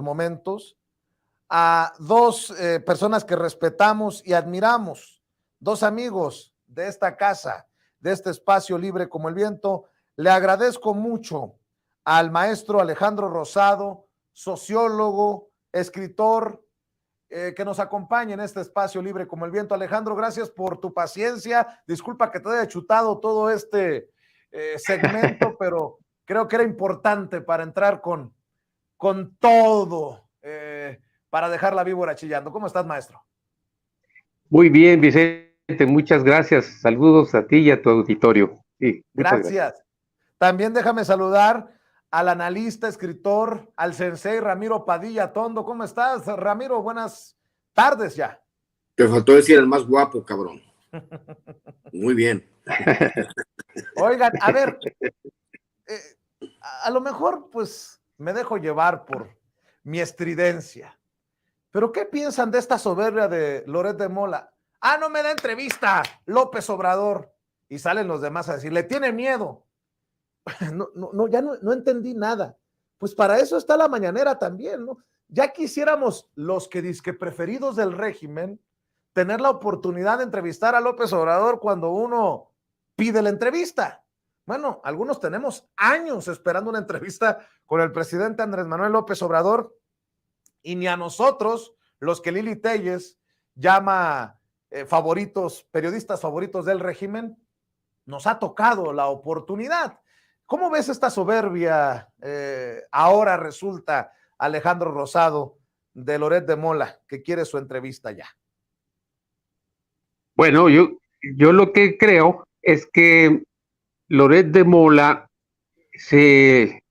momentos, a dos personas que respetamos y admiramos, dos amigos de esta casa, de este espacio libre como el viento. Le agradezco mucho al maestro Alejandro Rosado, sociólogo, escritor, que nos acompaña en este espacio libre como el viento. Alejandro, gracias por tu paciencia. Disculpa que te haya chutado todo este segmento, pero creo que era importante para entrar con todo, para dejar la víbora chillando. ¿Cómo estás, maestro? Muy bien, Vicente, muchas gracias. Saludos a ti y a tu auditorio. Sí, muchas gracias. También déjame saludar al analista, escritor, al sensei Ramiro Padilla Tondo. ¿Cómo estás, Ramiro? Buenas tardes ya. Te faltó decir el más guapo, cabrón. Muy bien. Oigan, a ver, a lo mejor pues me dejo llevar por mi estridencia, pero ¿qué piensan de esta soberbia de Loret de Mola? Ah, no me da entrevista López Obrador, y salen los demás a decir, le tiene miedo. Ya no entendí nada. Pues para eso está la mañanera también, ¿no? Ya quisiéramos los que dizque preferidos del régimen tener la oportunidad de entrevistar a López Obrador cuando uno pide la entrevista. Bueno, algunos tenemos años esperando una entrevista con el presidente Andrés Manuel López Obrador, y ni a nosotros, los que Lili Téllez llama favoritos, periodistas favoritos del régimen, nos ha tocado la oportunidad. ¿Cómo ves esta soberbia? Ahora resulta Alejandro Rosado de Loret de Mola, que quiere su entrevista ya. Bueno, yo lo que creo es que Loret de Mola se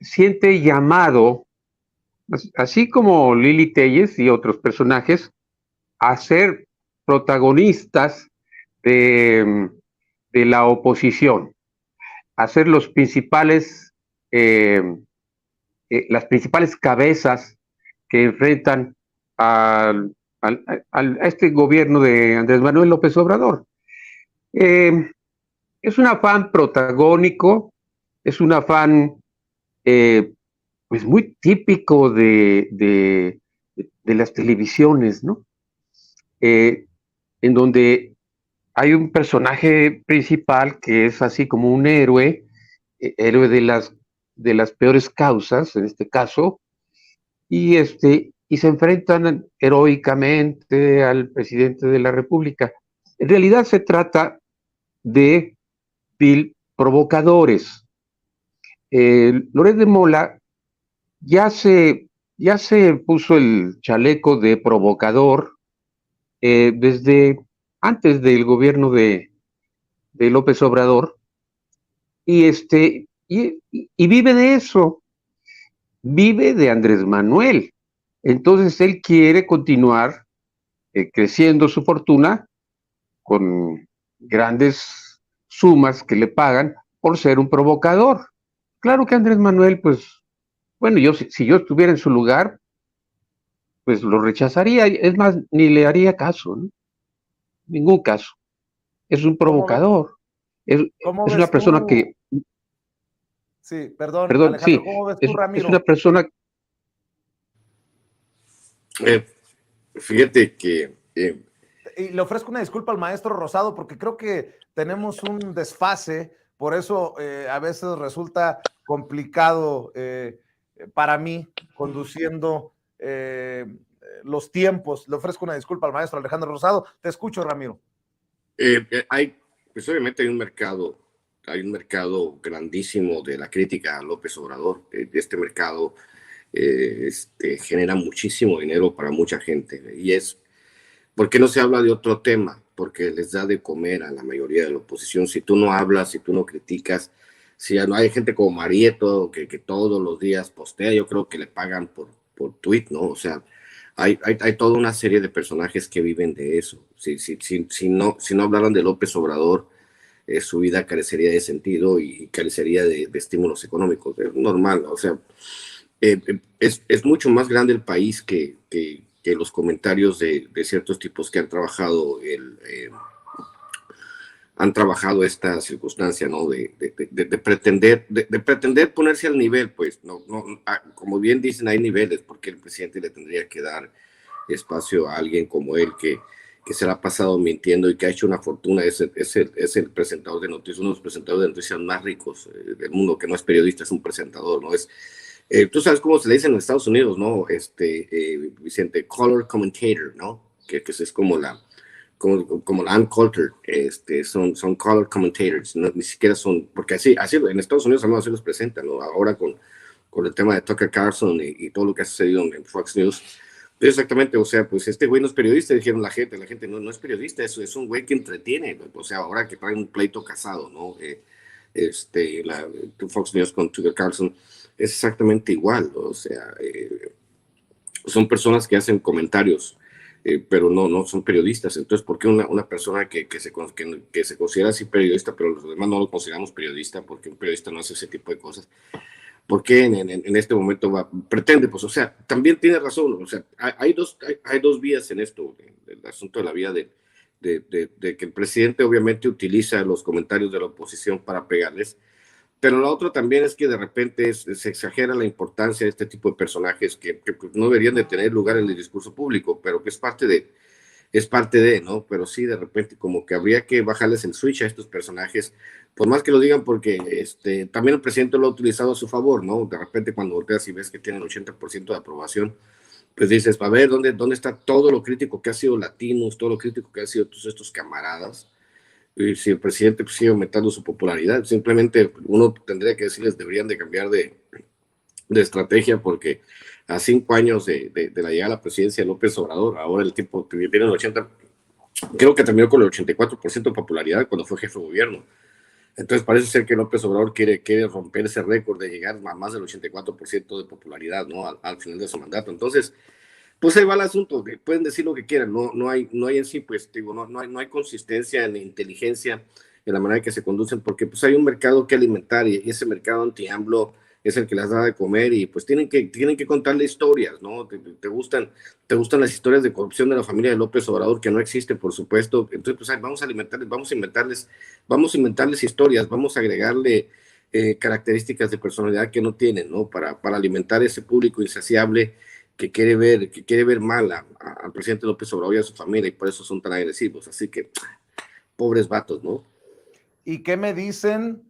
siente llamado, así como Lili Téllez y otros personajes, a ser protagonistas de la oposición, a ser los principales, las principales cabezas que enfrentan a este gobierno de Andrés Manuel López Obrador. Es un afán protagónico, es un afán pues muy típico de las televisiones, ¿no? En donde hay un personaje principal que es así como un héroe, héroe de las peores causas, en este caso, y se enfrentan heroicamente al presidente de la República. En realidad se trata de provocadores. Loret de Mola ya se puso el chaleco de provocador desde antes del gobierno de López Obrador, y vive de eso, vive de Andrés Manuel. Entonces él quiere continuar creciendo su fortuna con grandes sumas que le pagan por ser un provocador. Claro que Andrés Manuel, pues, bueno, si yo estuviera en su lugar, pues lo rechazaría, es más, ni le haría caso, ¿no? Ningún caso. Es un provocador. Es una persona que... Sí, perdón, Alejandro, sí, ¿cómo ves tú, Ramiro? Es una persona... Fíjate que... Y le ofrezco una disculpa al maestro Rosado porque creo que tenemos un desfase, por eso a veces resulta complicado para mí conduciendo los tiempos. Le ofrezco una disculpa al maestro Alejandro Rosado. Te escucho, Ramiro. Pues obviamente hay un mercado grandísimo de la crítica a López Obrador. Este mercado genera muchísimo dinero para mucha gente, y ¿por qué no se habla de otro tema? Porque les da de comer a la mayoría de la oposición. Si tú no hablas, si tú no criticas, si no hay gente como Marieto que todos los días postea, yo creo que le pagan por tweet, ¿no? O sea, hay toda una serie de personajes que viven de eso. Si no hablaran de López Obrador, su vida carecería de sentido y carecería de estímulos económicos. Es normal, o sea, es mucho más grande el país que los comentarios de ciertos tipos que han trabajado han trabajado esta circunstancia, ¿no? De pretender ponerse al nivel, pues, como bien dicen, hay niveles, porque el presidente le tendría que dar espacio a alguien como él que se la ha pasado mintiendo y que ha hecho una fortuna, es el presentador de noticias, uno de los presentadores de noticias más ricos del mundo, que no es periodista, es un presentador, ¿no? Tú sabes cómo se le dice en Estados Unidos, ¿no? Vicente, color commentator, ¿no? Que es como la uncultured, son color commentators, no, ni siquiera son, porque así en Estados Unidos además así los presentan, ¿no? Ahora con el tema de Tucker Carlson y todo lo que ha sucedido en Fox News. Exactamente, o sea, pues este güey no es periodista, dijeron la gente no es periodista, es un güey que entretiene, o sea, ahora que trae un pleito casado, ¿no? Fox News con Tucker Carlson es exactamente igual, o sea, son personas que hacen comentarios, pero no son periodistas. Entonces, ¿por qué una persona que se considera así periodista, pero los demás no lo consideramos periodista, porque un periodista no hace ese tipo de cosas? ¿Por qué en este momento pretende? Pues, o sea, también tiene razón, o sea, hay dos vías en esto, el asunto de la vía de que el presidente obviamente utiliza los comentarios de la oposición para pegarles, pero lo otro también es que de repente se exagera la importancia de este tipo de personajes que no deberían de tener lugar en el discurso público, pero que es parte de, ¿no? Pero sí, de repente como que habría que bajarles el switch a estos personajes, por más que lo digan, porque también el presidente lo ha utilizado a su favor, ¿no? De repente cuando volteas y ves que tienen 80% de aprobación, pues dices, a ver, ¿dónde está todo lo crítico que ha sido Latinos, todo lo crítico que ha sido todos estos camaradas? Y si el presidente pues, sigue aumentando su popularidad, simplemente uno tendría que decirles, deberían de cambiar de estrategia, porque a 5 años de la llegada a la presidencia de López Obrador, ahora el tipo que tiene el 80, creo que terminó con el 84% de popularidad cuando fue jefe de gobierno. Entonces parece ser que López Obrador quiere romper ese récord de llegar a más del 84% de popularidad, ¿no? Al final de su mandato. Entonces, pues ahí va el asunto, que pueden decir lo que quieran, no hay en sí, pues digo, no hay consistencia en inteligencia en la manera en que se conducen, porque pues hay un mercado que alimentar y ese mercado anti-AMLO es el que las da de comer y pues tienen que contarle historias, ¿no? Te gustan las historias de corrupción de la familia de López Obrador, que no existe, por supuesto. Entonces, pues ahí vamos a alimentarles, vamos a inventarles historias, vamos a agregarle características de personalidad que no tienen, ¿no? Para alimentar ese público insaciable que quiere ver mal al presidente López Obrador y a su familia, y por eso son tan agresivos. Así que, pobres vatos, ¿no? ¿Y qué me dicen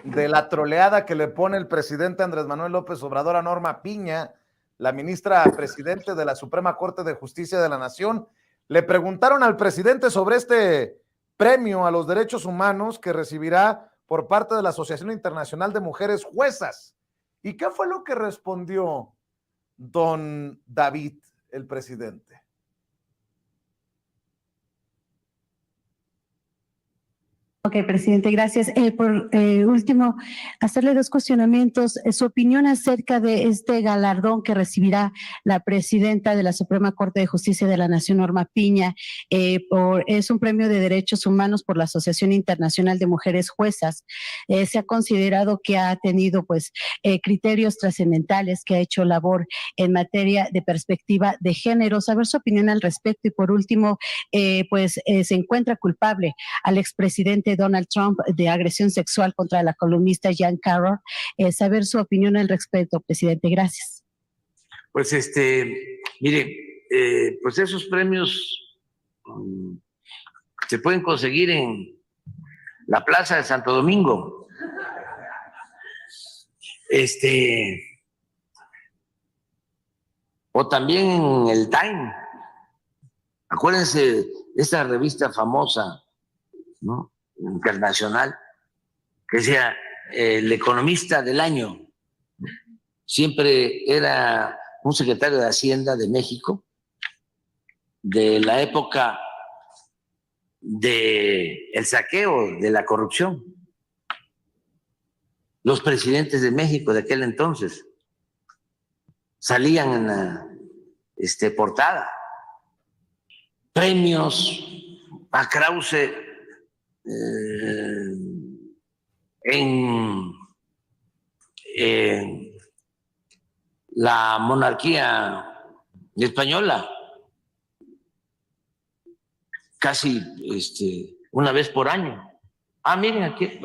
de la troleada que le pone el presidente Andrés Manuel López Obrador a Norma Piña, la ministra presidente de la Suprema Corte de Justicia de la Nación? Le preguntaron al presidente sobre este premio a los derechos humanos que recibirá por parte de la Asociación Internacional de Mujeres Juezas. ¿Y qué fue lo que respondió don David, el presidente? Ok, presidente, gracias. Por último, hacerle 2 cuestionamientos. Su opinión acerca de este galardón que recibirá la presidenta de la Suprema Corte de Justicia de la Nación, Norma Piña, es un premio de derechos humanos por la Asociación Internacional de Mujeres Juezas. Se ha considerado que ha tenido pues criterios trascendentales, que ha hecho labor en materia de perspectiva de género. Saber su opinión al respecto. Y por último, se encuentra culpable al expresidente Donald Trump de agresión sexual contra la columnista Jan Carroll. Saber su opinión al respecto, presidente. Gracias. Pues mire, pues esos premios se pueden conseguir en la Plaza de Santo Domingo. O también en el Time. Acuérdense de esa revista famosa, ¿no?, internacional, que decía el economista del año. Siempre era un secretario de Hacienda de México, de la época del saqueo, de la corrupción. Los presidentes de México de aquel entonces salían en la portada. Premios a Krause en la monarquía española, casi una vez por año. Ah, miren aquí.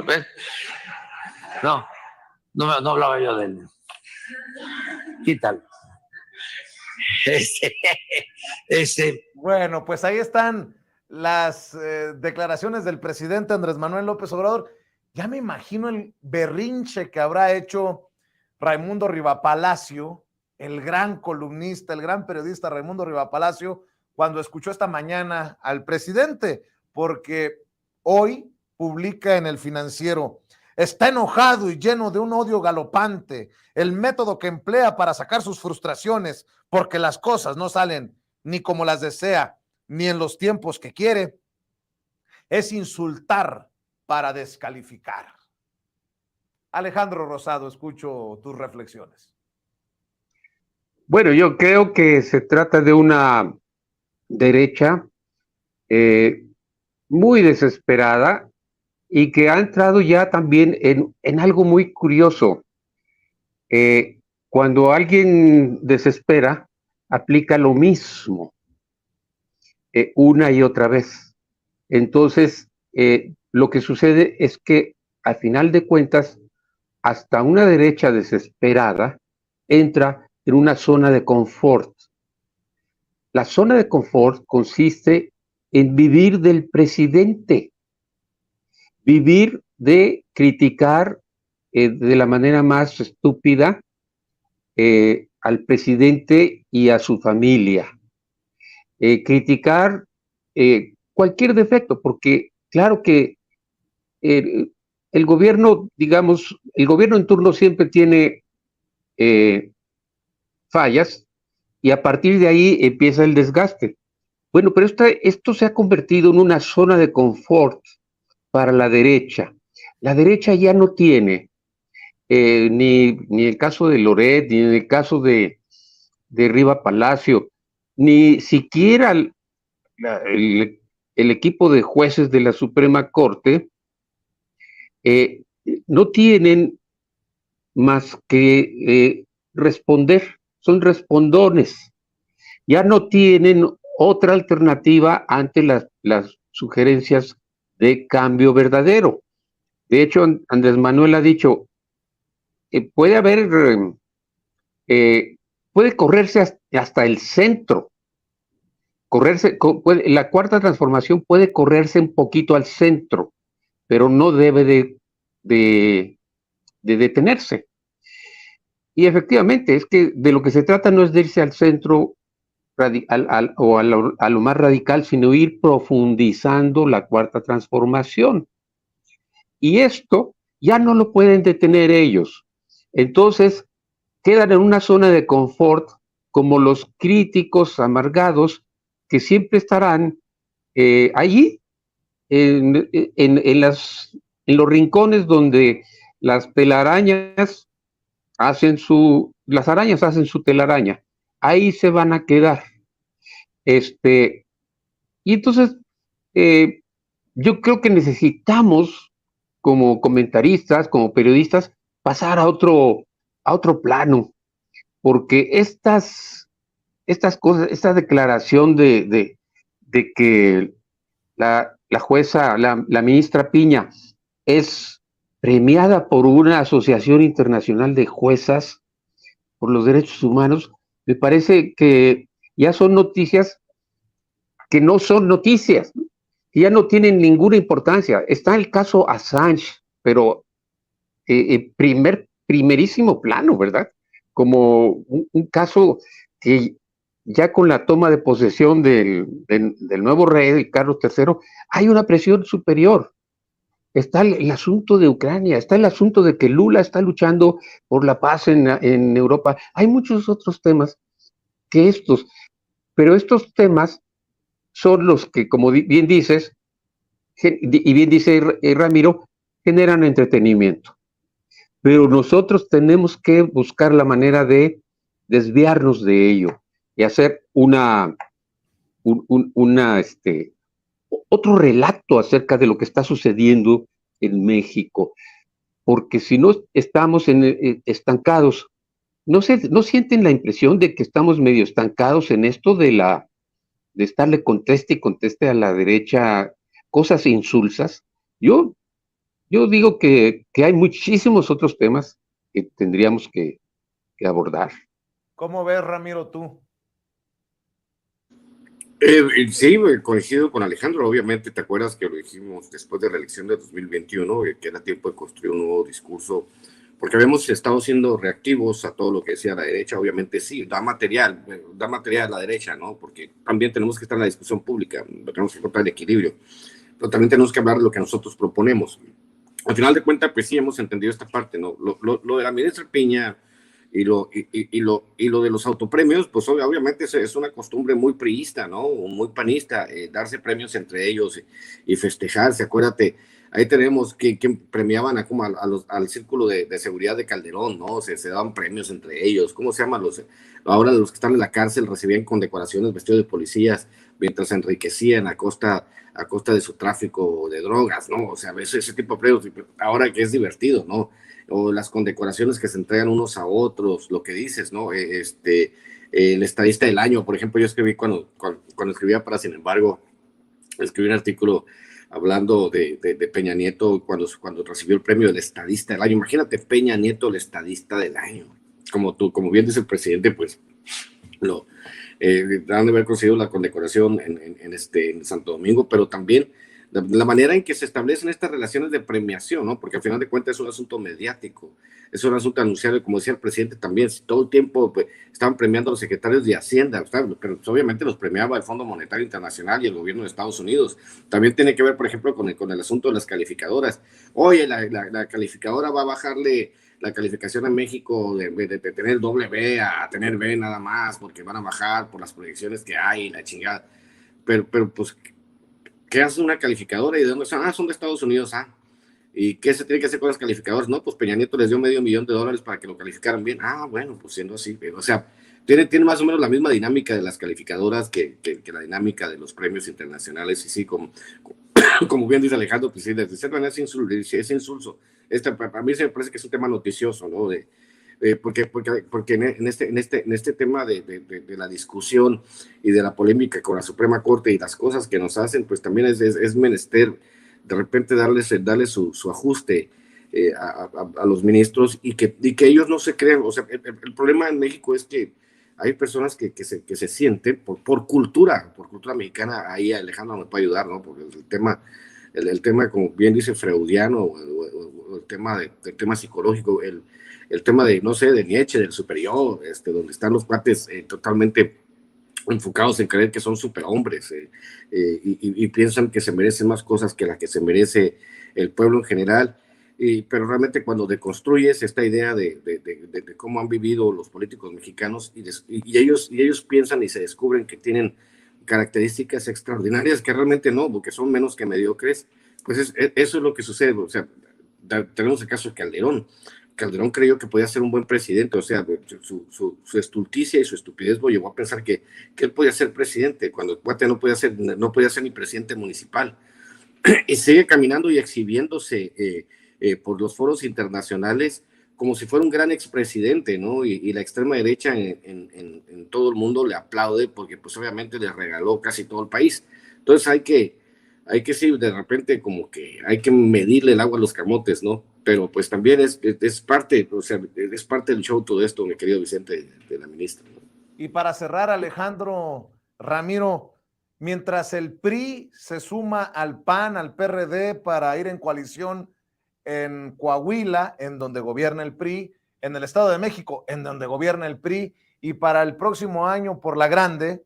No, no hablaba yo de él. Quítalo. Bueno, pues ahí están las declaraciones del presidente Andrés Manuel López Obrador. Ya me imagino el berrinche que habrá hecho Raimundo Rivapalacio, el gran columnista, el gran periodista Raimundo Rivapalacio, cuando escuchó esta mañana al presidente, porque hoy publica en El Financiero: está enojado y lleno de un odio galopante, el método que emplea para sacar sus frustraciones, porque las cosas no salen ni como las desea, ni en los tiempos que quiere, es insultar para descalificar. Alejandro Rosado, escucho tus reflexiones. Bueno, yo creo que se trata de una derecha muy desesperada y que ha entrado ya también en algo muy curioso. Cuando alguien desespera, aplica lo mismo una y otra vez. Entonces, lo que sucede es que al final de cuentas, hasta una derecha desesperada entra en una zona de confort. La zona de confort consiste en vivir del presidente, vivir de criticar de la manera más estúpida al presidente y a su familia, criticar cualquier defecto, porque claro que el gobierno, digamos, el gobierno en turno siempre tiene fallas y a partir de ahí empieza el desgaste. Bueno, pero esto se ha convertido en una zona de confort para la derecha. La derecha ya no tiene ni el caso de Loret, ni en el caso de Rivapalacio, ni siquiera el equipo de jueces de la Suprema Corte, no tienen más que responder, son respondones, ya no tienen otra alternativa ante las sugerencias de cambio verdadero. De hecho, Andrés Manuel ha dicho, puede haber, puede correrse hasta el centro, la cuarta transformación puede correrse un poquito al centro, pero no debe de detenerse. Y efectivamente, es que de lo que se trata no es de irse al centro o a lo más radical, sino ir profundizando la cuarta transformación. Y esto ya no lo pueden detener ellos. Entonces, quedan en una zona de confort como los críticos amargados que siempre estarán allí, en los rincones donde las telarañas las arañas hacen su telaraña. Ahí se van a quedar. Y entonces, yo creo que necesitamos, como comentaristas, como periodistas, pasar a otro plano, porque estas cosas, esta declaración de que la jueza, la ministra Piña, es premiada por una asociación internacional de juezas por los derechos humanos, me parece que ya son noticias que no son noticias, que ya no tienen ninguna importancia. Está el caso Assange, pero primerísimo plano, ¿verdad? Como un caso que ya con la toma de posesión del nuevo rey, Carlos III, hay una presión superior. Está el asunto de Ucrania, está el asunto de que Lula está luchando por la paz en Europa. Hay muchos otros temas que estos, pero estos temas son los que, como bien dices, y bien dice Ramiro, generan entretenimiento. Pero nosotros tenemos que buscar la manera de desviarnos de ello y hacer otro relato acerca de lo que está sucediendo en México, porque si no estamos estancados, ¿no sienten la impresión de que estamos medio estancados en esto de estarle conteste y conteste a la derecha cosas insulsas? Yo Yo digo que hay muchísimos otros temas que tendríamos que abordar. ¿Cómo ves, Ramiro, tú? Sí, coincido con Alejandro. Obviamente, te acuerdas que lo dijimos después de la elección de 2021, que era tiempo de construir un nuevo discurso, porque habíamos estado siendo reactivos a todo lo que decía la derecha. Obviamente, sí, da material a la derecha, ¿no? Porque también tenemos que estar en la discusión pública, tenemos que encontrar el equilibrio, pero también tenemos que hablar de lo que nosotros proponemos. Al final de cuentas, pues sí, hemos entendido esta parte, ¿no? Lo de la ministra Piña y lo de los autopremios, pues obviamente es una costumbre muy priista, ¿no? Muy panista, darse premios entre ellos y festejarse. Acuérdate, ahí tenemos que premiaban al círculo de seguridad de Calderón, ¿no? Se daban premios entre ellos. ¿Cómo se llaman ahora los que están en la cárcel recibían condecoraciones vestidos de policías mientras se enriquecían a costa de su tráfico de drogas, ¿no? O sea, ese tipo de premios, ahora que es divertido, ¿no? O las condecoraciones que se entregan unos a otros, lo que dices, ¿no? El estadista del año, por ejemplo, yo escribí cuando escribía para Sin Embargo, escribí un artículo hablando de Peña Nieto cuando recibió el premio del estadista del año. Imagínate Peña Nieto, el estadista del año. Como bien dice el presidente, pues han de haber conseguido la condecoración en Santo Domingo, pero también la manera en que se establecen estas relaciones de premiación, ¿no? Porque al final de cuentas es un asunto mediático, es un asunto anunciado, como decía el presidente también, si todo el tiempo pues, estaban premiando a los secretarios de Hacienda, ¿sabes? Pero pues, obviamente los premiaba el Fondo Monetario Internacional y el gobierno de Estados Unidos. También tiene que ver, por ejemplo, con el asunto de las calificadoras. Oye, la calificadora va a bajarle la calificación a México de tener doble B a tener B nada más, porque van a bajar por las proyecciones que hay, la chingada. Pero pues, ¿qué hace una calificadora y de dónde son? Son de Estados Unidos, ¿Y qué se tiene que hacer con las calificadoras? No, pues Peña Nieto les dio $500,000 para que lo calificaran bien. Bueno, pues siendo así, o sea, tiene más o menos la misma dinámica de las calificadoras que la dinámica de los premios internacionales, y sí, como bien dice Alejandro, pues sí, desde cierta manera es insulso. Para mí se me parece que es un tema noticioso, ¿no? Porque en este tema de la discusión y de la polémica con la Suprema Corte y las cosas que nos hacen, pues también es menester de repente darle su ajuste a los ministros y que ellos no se crean. O sea, el problema en México es que hay personas que se sienten por cultura mexicana. Ahí Alejandro me puede ayudar, ¿no? Porque el tema, como bien dice, freudiano, o el tema psicológico, el tema de, no sé, de Nietzsche, del superior, donde están los cuates totalmente enfocados en creer que son superhombres y piensan que se merecen más cosas que las que se merece el pueblo en general. Pero realmente cuando deconstruyes esta idea de cómo han vivido los políticos mexicanos y ellos piensan y se descubren que tienen características extraordinarias que realmente no, porque son menos que mediocres, pues eso es lo que sucede. O sea, tenemos el caso de Calderón. Calderón creyó que podía ser un buen presidente, o sea, su estulticia y su estupidez lo llevó a pensar que él podía ser presidente, cuando el cuate no podía ser ni presidente municipal. Y sigue caminando y exhibiéndose por los foros internacionales como si fuera un gran expresidente, ¿no? Y la extrema derecha en todo el mundo le aplaude porque pues obviamente le regaló casi todo el país. Entonces hay que sí, de repente como que hay que medirle el agua a los camotes, ¿no? Pero pues también es parte, o sea, es parte del show todo esto, mi querido Vicente, de la ministra, ¿no? Y para cerrar, Alejandro, Ramiro, mientras el PRI se suma al PAN, al PRD para ir en coalición en Coahuila, en donde gobierna el PRI, en el Estado de México, en donde gobierna el PRI, y para el próximo año por la grande,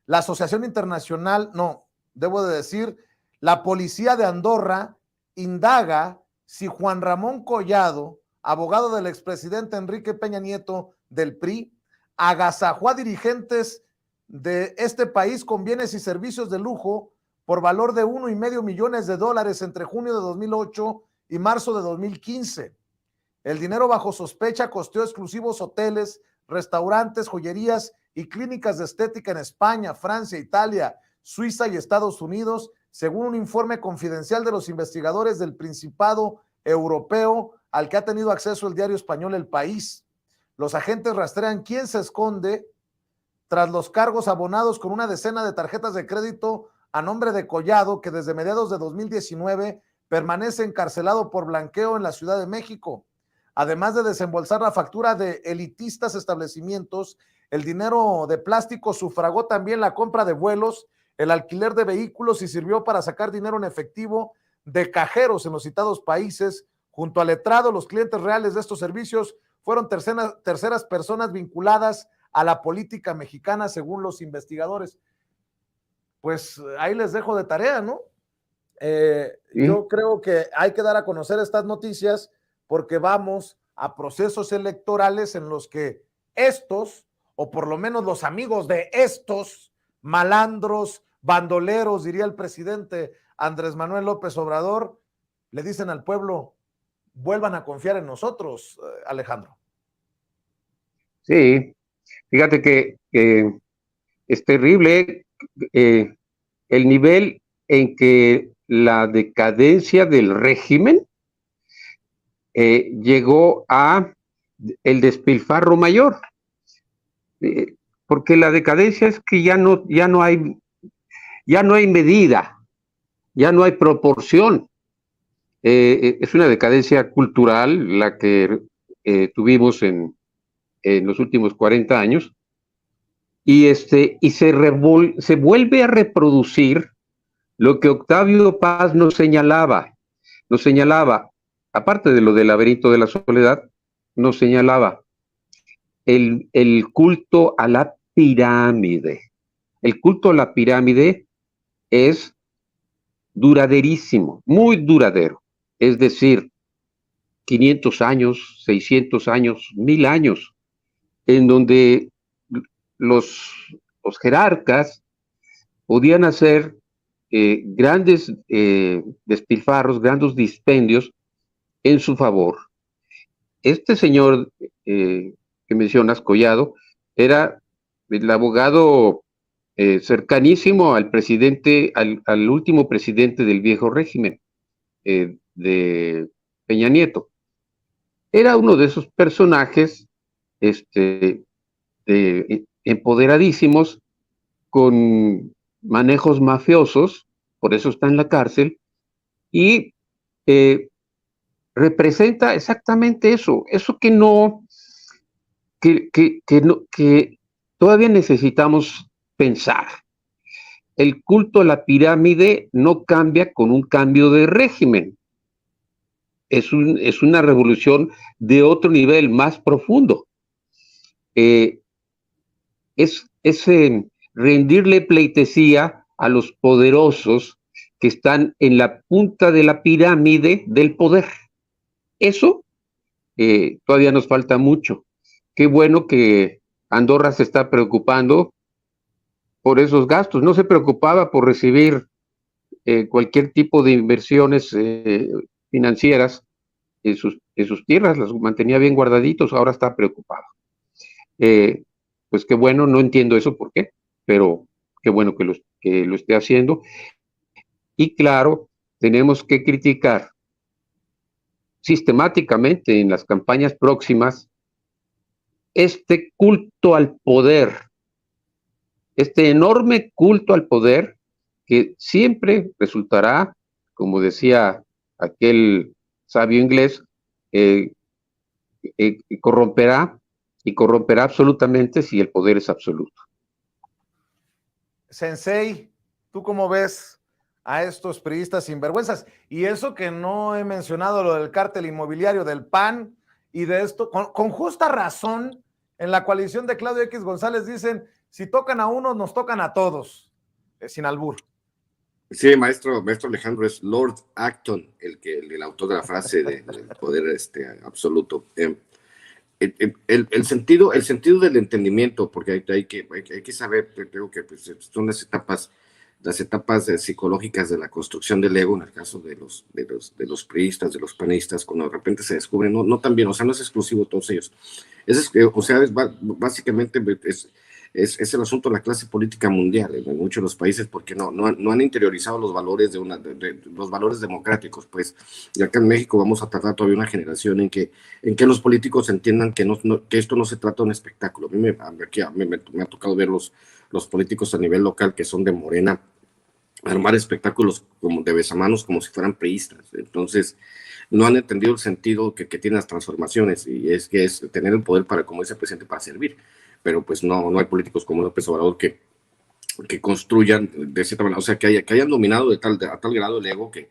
la Asociación Internacional, no, debo de decir, la Policía de Andorra indaga si Juan Ramón Collado, abogado del expresidente Enrique Peña Nieto del PRI, agasajó a dirigentes de este país con bienes y servicios de lujo por valor de $1.5 millones entre junio de 2008 y marzo de 2015. El dinero bajo sospecha costeó exclusivos hoteles, restaurantes, joyerías y clínicas de estética en España, Francia, Italia, Suiza y Estados Unidos, según un informe confidencial de los investigadores del Principado Europeo al que ha tenido acceso el diario español El País. Los agentes rastrean quién se esconde tras los cargos abonados con una decena de tarjetas de crédito a nombre de Collado, que desde mediados de 2019 permanece encarcelado por blanqueo en la Ciudad de México. Además de desembolsar la factura de elitistas establecimientos, el dinero de plástico sufragó también la compra de vuelos, el alquiler de vehículos y sirvió para sacar dinero en efectivo de cajeros en los citados países. Junto al letrado, los clientes reales de estos servicios fueron terceras personas vinculadas a la política mexicana, según los investigadores. Pues ahí les dejo de tarea, ¿no? Yo creo que hay que dar a conocer estas noticias porque vamos a procesos electorales en los que estos, o por lo menos los amigos de estos malandros, bandoleros, diría el presidente Andrés Manuel López Obrador, le dicen al pueblo, vuelvan a confiar en nosotros, Alejandro. Sí, fíjate que es terrible el nivel en que la decadencia del régimen llegó a el despilfarro mayor, porque la decadencia es que ya no hay medida, ya no hay proporción. Es una decadencia cultural la que tuvimos en los últimos 40 años, y se vuelve a reproducir lo que Octavio Paz nos señalaba, aparte de lo del laberinto de la soledad, nos señalaba el culto a la pirámide. El culto a la pirámide es duraderísimo, muy duradero, es decir, 500 años, 600 años, 1000 años, en donde los jerarcas podían hacer grandes despilfarros, grandes dispendios en su favor. Este señor que mencionas, Collado, era el abogado cercanísimo al presidente, al último presidente del viejo régimen, de Peña Nieto. Era uno de esos personajes empoderadísimos, con manejos mafiosos, por eso está en la cárcel, y representa exactamente eso que todavía necesitamos pensar. El culto a la pirámide no cambia con un cambio de régimen. Es una revolución de otro nivel, más profundo. Es rendirle pleitesía a los poderosos que están en la punta de la pirámide del poder. Eso todavía nos falta mucho. Qué bueno que Andorra se está preocupando por esos gastos. No se preocupaba por recibir cualquier tipo de inversiones financieras en sus tierras, las mantenía bien guardaditos, ahora está preocupado. Pues qué bueno, no entiendo eso por qué, pero qué bueno que lo esté haciendo. Y claro, tenemos que criticar sistemáticamente en las campañas próximas este culto al poder, este enorme culto al poder que siempre resultará, como decía aquel sabio inglés, corromperá absolutamente si el poder es absoluto. Sensei, ¿tú cómo ves a estos priistas sinvergüenzas? Y eso que no he mencionado lo del cártel inmobiliario del PAN y de esto, con justa razón, en la coalición de Claudio X González dicen, si tocan a unos, nos tocan a todos, sin albur. Sí, maestro Alejandro, es Lord Acton el autor de la frase del poder absoluto. El sentido del entendimiento, porque hay que saber, creo que pues, son las etapas psicológicas de la construcción del ego, en el caso de los priistas, de los panistas, cuando de repente se descubren, no tan bien, o sea, no es exclusivo de todos ellos. Básicamente es el asunto de la clase política mundial en muchos de los países, porque no han interiorizado los valores los valores democráticos, pues. Y acá en México vamos a tardar todavía una generación en que los políticos entiendan que esto no se trata de un espectáculo. A mí me ha tocado ver los políticos a nivel local que son de Morena, armar espectáculos como de besamanos como si fueran priistas. Entonces, no han entendido el sentido que tienen las transformaciones, y es que es tener el poder para, como dice el presidente, para servir. Pero pues no hay políticos como López Obrador que construyan de cierta manera, o sea, que hayan dominado a tal grado el ego que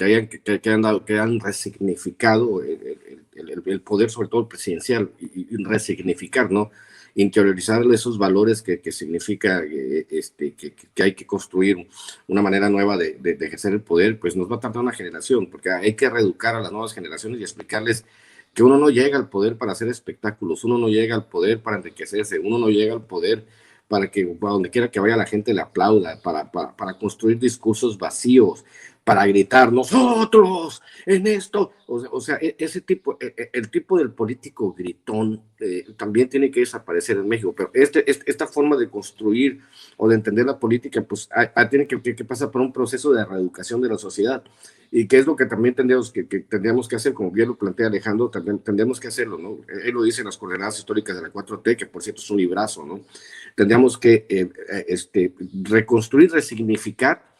hayan resignificado el poder, sobre todo el presidencial, y resignificar, ¿no? Interiorizar esos valores que significa que hay que construir una manera nueva de ejercer el poder. Pues nos va a tardar una generación, porque hay que reeducar a las nuevas generaciones y explicarles que uno no llega al poder para hacer espectáculos, uno no llega al poder para enriquecerse, uno no llega al poder para que para donde quiera que vaya la gente le aplauda, para construir discursos vacíos, para gritar nosotros en esto. O sea, ese tipo, el tipo del político gritón también tiene que desaparecer en México. Pero esta forma de construir o de entender la política, pues tiene que pasar por un proceso de reeducación de la sociedad. Y que es lo que también tendríamos que hacer, como bien lo plantea Alejandro, también tendríamos que hacerlo, ¿no? Él lo dice en las coordenadas históricas de la 4T, que por cierto es un librazo, ¿no? Tendríamos que reconstruir, resignificar,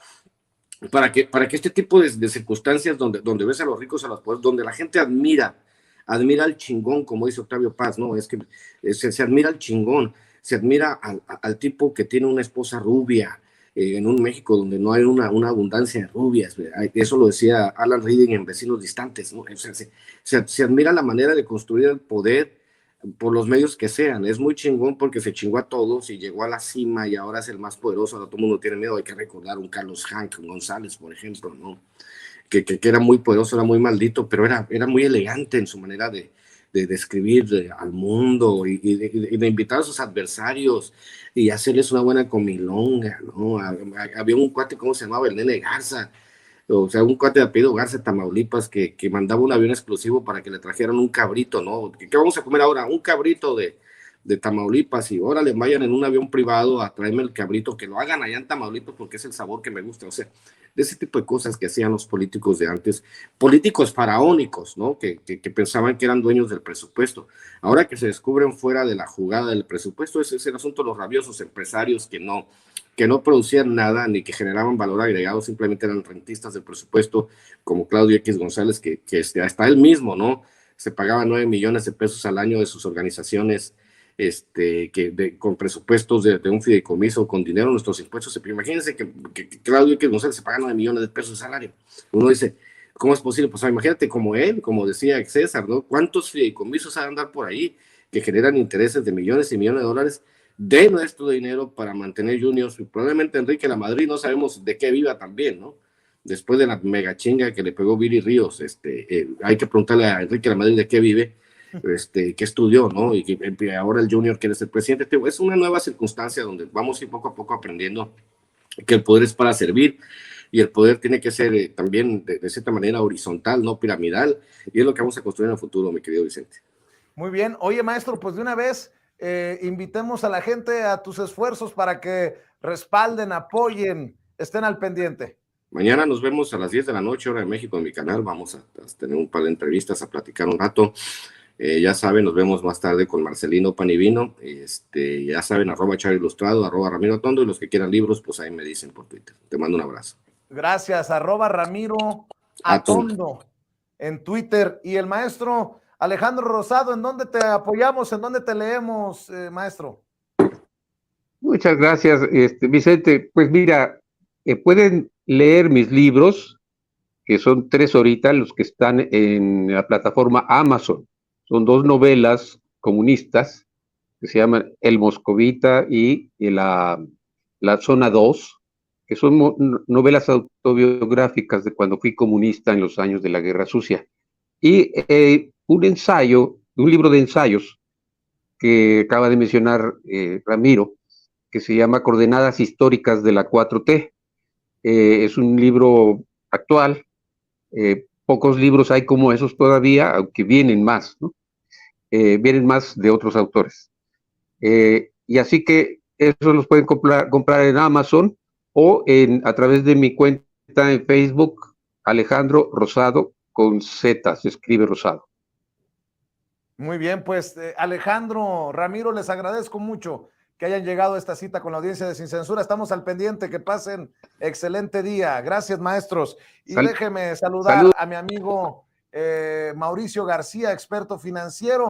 para que este tipo de circunstancias donde ves a los ricos, a los pobres, donde la gente admira al chingón, como dice Octavio Paz, ¿no? Es que se admira al chingón, se admira al tipo que tiene una esposa rubia, en un México donde no hay una abundancia de rubias. Eso lo decía Alan Reading en Vecinos Distantes, ¿no? O sea, se admira la manera de construir el poder por los medios que sean. Es muy chingón porque se chingó a todos y llegó a la cima y ahora es el más poderoso, ahora todo el mundo tiene miedo. Hay que recordar un Carlos Hank González, por ejemplo, ¿no? Que era muy poderoso, era muy maldito, pero era muy elegante en su manera de describir al mundo y de invitar a sus adversarios y hacerles una buena comilonga, ¿no? Había un cuate, ¿cómo se llamaba? El Nene Garza, o sea, un cuate de apellido Garza, Tamaulipas, que mandaba un avión exclusivo para que le trajeran un cabrito, ¿no? ¿Qué vamos a comer ahora? Un cabrito de Tamaulipas, y órale, vayan en un avión privado a traerme el cabrito, que lo hagan allá en Tamaulipas porque es el sabor que me gusta. O sea, de ese tipo de cosas que hacían los políticos de antes, políticos faraónicos, ¿no? Que pensaban que eran dueños del presupuesto. Ahora que se descubren fuera de la jugada del presupuesto, ese es el asunto de los rabiosos empresarios que no producían nada ni que generaban valor agregado, simplemente eran rentistas del presupuesto, como Claudio X González, que hasta él mismo, ¿no? Se pagaba 9 millones de pesos al año de sus organizaciones, con presupuestos de un fideicomiso, con dinero de nuestros impuestos. Pero imagínense que Claudio X González se paga 9 millones de pesos de salario. Uno dice, ¿cómo es posible? Pues imagínate como él, como decía César, ¿no? ¿Cuántos fideicomisos han de andar por ahí que generan intereses de millones y millones de dólares de nuestro dinero para mantener juniors? Y probablemente Enrique Lamadrid, no sabemos de qué viva también, ¿no? Después de la mega chinga que le pegó Viri Ríos, hay que preguntarle a Enrique Lamadrid de qué vive, qué estudió, ¿no? Y que ahora el junior quiere ser presidente. Es una nueva circunstancia donde vamos a ir poco a poco aprendiendo que el poder es para servir, y el poder tiene que ser también de cierta manera horizontal, no piramidal, y es lo que vamos a construir en el futuro, mi querido Vicente. Muy bien. Oye, maestro, pues de una vez invitemos a la gente a tus esfuerzos para que respalden, apoyen, estén al pendiente. Mañana nos vemos a las 10 de la noche, hora de México, en mi canal. Vamos a tener un par de entrevistas, a platicar un rato. Ya saben, nos vemos más tarde con Marcelino Panivino. Ya saben, @Charo Ilustrado, @Ramiro Tondo, y los que quieran libros, pues ahí me dicen por Twitter. Te mando un abrazo. Gracias, @Ramiro Atondo en Twitter. Y el maestro Alejandro Rosado, ¿en dónde te apoyamos? ¿En dónde te leemos, maestro? Muchas gracias, Vicente. Pues mira, pueden leer mis libros, que son 3 ahorita, los que están en la plataforma Amazon. Son 2 novelas comunistas que se llaman El Moscovita y la Zona 2, que son novelas autobiográficas de cuando fui comunista en los años de la Guerra Sucia. Y un libro de ensayos que acaba de mencionar Ramiro, que se llama Coordenadas Históricas de la 4T. Es un libro actual. Pocos libros hay como esos todavía, aunque vienen más, ¿no? Vienen más de otros autores. Y así que esos los pueden comprar en Amazon o a través de mi cuenta en Facebook, Alejandro Rosado, con Z, se escribe Rosado. Muy bien, pues Alejandro, Ramiro, les agradezco mucho que hayan llegado a esta cita con la audiencia de Sin Censura. Estamos al pendiente, que pasen excelente día. Gracias, maestros. Y déjeme saludar a mi amigo Mauricio García, experto financiero.